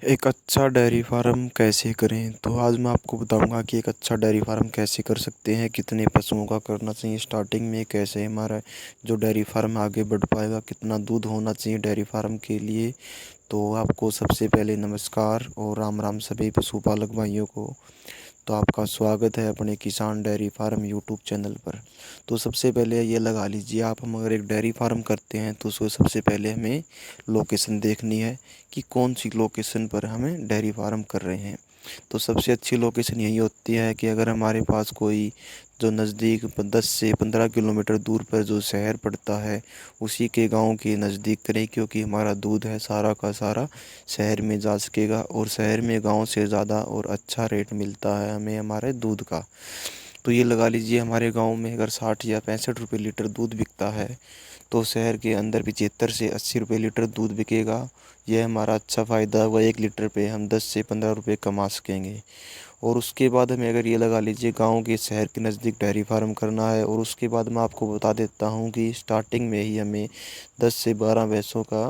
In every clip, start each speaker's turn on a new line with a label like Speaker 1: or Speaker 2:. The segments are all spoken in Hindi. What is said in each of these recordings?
Speaker 1: एक अच्छा डेयरी फार्म कैसे करें? तो आज मैं आपको बताऊंगा कि एक अच्छा डेयरी फार्म कैसे कर सकते हैं, कितने पशुओं का करना चाहिए स्टार्टिंग में, कैसे हमारा जो डेयरी फार्म आगे बढ़ पाएगा, कितना दूध होना चाहिए डेयरी फार्म के लिए। तो आपको सबसे पहले नमस्कार और राम राम सभी पशुपालक भाइयों को। तो आपका स्वागत है अपने किसान डेयरी फार्म यूट्यूब चैनल पर। तो सबसे पहले ये लगा लीजिए, आप हम अगर एक डेयरी फार्म करते हैं तो उसको सबसे पहले हमें लोकेशन देखनी है कि कौन सी लोकेशन पर हमें डेयरी फार्म कर रहे हैं। तो सबसे अच्छी लोकेशन यही होती है कि अगर हमारे पास कोई जो नज़दीक 10 से 15 किलोमीटर दूर पर जो शहर पड़ता है, उसी के गांव के नज़दीक करें, क्योंकि हमारा दूध है सारा का सारा शहर में जा सकेगा और शहर में गांव से ज़्यादा और अच्छा रेट मिलता है हमें हमारे दूध का। तो ये लगा लीजिए, हमारे गांव में अगर 60 या 65 रुपये लीटर दूध बिकता है, तो शहर के अंदर 75 से 80 रुपये लीटर दूध बिकेगा। यह हमारा अच्छा फ़ायदा हुआ, 1 लीटर पे हम 10 से 15 रुपये कमा सकेंगे। और उसके बाद हमें अगर ये लगा लीजिए गांव के शहर के नज़दीक डेयरी फार्म करना है, और उसके बाद मैं आपको बता देता हूँ कि स्टार्टिंग में ही हमें 10 से 12 भैंसों का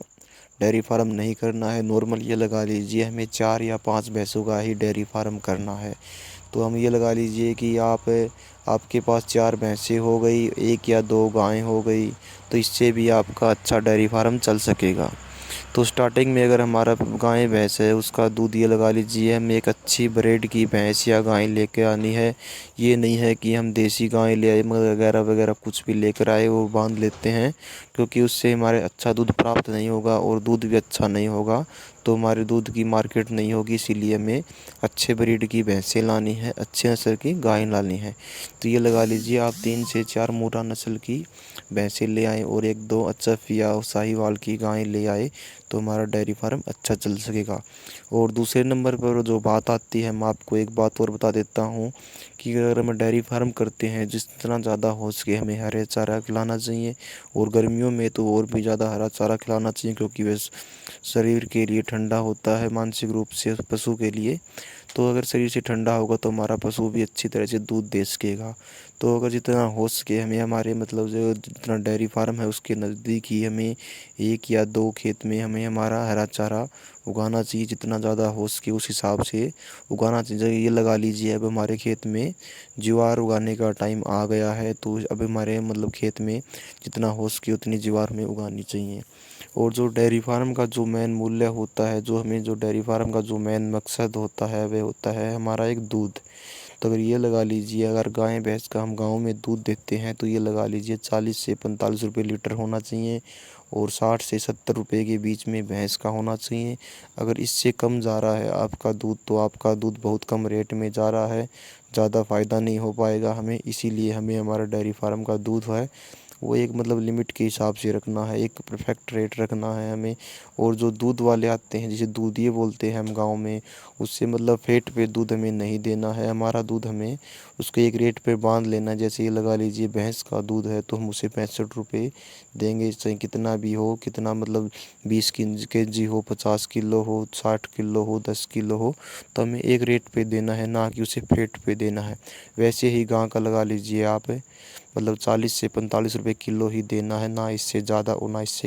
Speaker 1: डेयरी फार्म नहीं करना है। नॉर्मल ये लगा लीजिए हमें 4 या 5 भैंसों का ही डेयरी फार्म करना है। तो हम ये लगा लीजिए कि आपके पास 4 भैंसें हो गई, 1 या 2 गायें हो गई, तो इससे भी आपका अच्छा डेयरी फार्म चल सकेगा। तो स्टार्टिंग में अगर हमारा गाय भैंस है, उसका दूध ये लगा लीजिए हमें एक अच्छी ब्रीड की भैंस या गाय लेके आनी है। ये नहीं है कि हम देसी गाय ले आए वगैरह वगैरह कुछ भी लेकर आए वो बांध लेते हैं, क्योंकि उससे हमारे अच्छा दूध प्राप्त नहीं होगा और दूध भी अच्छा नहीं होगा। तो हमारे दूध की मार्केट नहीं होगी, इसीलिए हमें अच्छे ब्रीड की भैंसें लानी है, अच्छे नस्ल की गाय लानी है। तो ये लगा लीजिए आप 3 से 4 मोटा नस्ल की भैंसें ले आएँ और 1-2 अच्छफ या साहीवाल की गायें ले आए, तो हमारा डेयरी फार्म अच्छा चल सकेगा। और दूसरे नंबर पर जो बात आती है, मैं आपको एक बात और बता देता हूँ कि अगर हम डेयरी फार्म करते हैं, जितना ज़्यादा हो सके हमें हरे चारा खिलाना चाहिए, और गर्मियों में तो और भी ज़्यादा हरा चारा खिलाना चाहिए, क्योंकि वह शरीर के लिए ठंडा होता है, मानसिक रूप से पशु के लिए। तो अगर शरीर से ठंडा होगा तो हमारा पशु भी अच्छी तरह से दूध दे सकेगा। तो अगर जितना हो सके हमें हमारे मतलब जो जितना डेयरी फार्म है उसके नज़दीक ही हमें 1 या 2 खेत में हमें हमारा हरा चारा उगाना चाहिए। जितना ज़्यादा हो सके उस हिसाब से उगाना चाहिए। ये लगा लीजिए अब हमारे खेत में ज्वार उगाने का टाइम आ गया है, तो अब हमारे मतलब खेत में जितना हो सके उतनी ज्वार हमें उगानी चाहिए। और जो डेयरी फार्म का जो मेन मूल्य होता है, जो डेयरी फार्म का जो मेन मकसद होता है, वह होता है हमारा एक दूध। तो अगर ये लगा लीजिए, अगर गाय भैंस का हम गाँव में दूध देते हैं तो ये लगा लीजिए 40 से 45 रुपये लीटर होना चाहिए, और 60 से 70 रुपये के बीच में भैंस का होना चाहिए। अगर इससे कम जा रहा है आपका दूध, तो आपका दूध बहुत कम रेट में जा रहा है, ज़्यादा फ़ायदा नहीं हो पाएगा हमें। इसीलिए हमें हमारा डेयरी फार्म का दूध है वो एक मतलब लिमिट के हिसाब से रखना है, एक परफेक्ट रेट रखना है हमें। और जो दूध वाले आते हैं, जिसे दूधिए बोलते हैं हम गांव में, उससे मतलब फेट पे दूध हमें नहीं देना है। हमारा दूध हमें उसके एक रेट पे बांध लेना है। जैसे ये लगा लीजिए भैंस का दूध है तो हम उसे 65 रुपये देंगे, चाहे कितना भी हो, कितना मतलब 20 kg हो, 50 किलो हो, 60 किलो हो, 10 किलो हो, तो हमें एक रेट पे देना है, ना कि उसे फेट पे देना है। वैसे ही गाँ का लगा लीजिए आप, मतलब 40 से 45 रुपये किलो ही देना है, ना इससे ज़्यादा और ना इससे